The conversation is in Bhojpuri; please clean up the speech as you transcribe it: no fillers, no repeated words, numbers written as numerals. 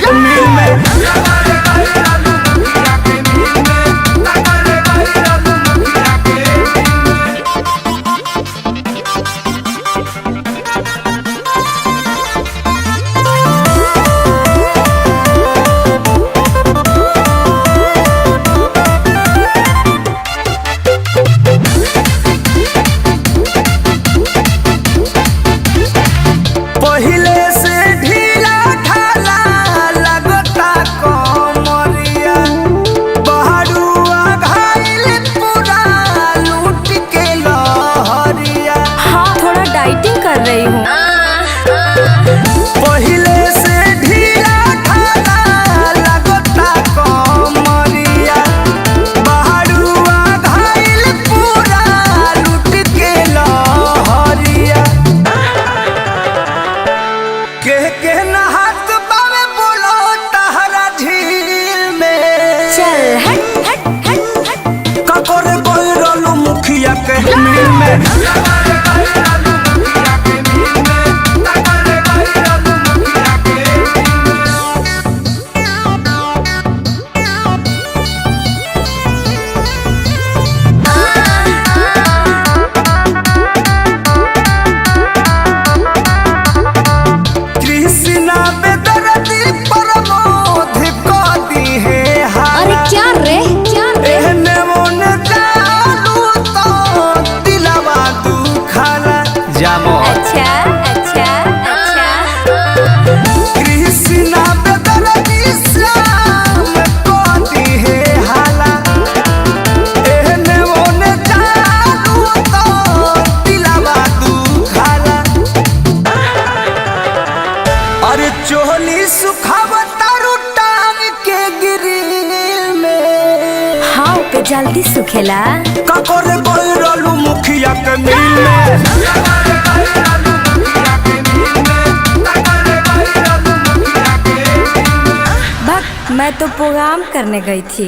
के मिल में। कर रही हूँ पहले से ढीला ढाला लगता कमरिया बहरुआ घायल पूरा लूट के लहरिया के नहात बावे बोलो तहरा झील में चल हट हट हट हट ककोरे कोइरलू मुखिया के मिल में। अरे क्या रे अच्छा अच्छा अच्छा कृष्णा बेदर्दी श्याम कोती है हाला एहने ओने चालू तो दिलवा दुखाला अरे चोली सुखावतारू टांग के गिरिल में हाँ पे जल्दी सुखेला ककोरे कोइरलू मुखिया के मिल में। मैं तो प्रोग्राम करने गई थी।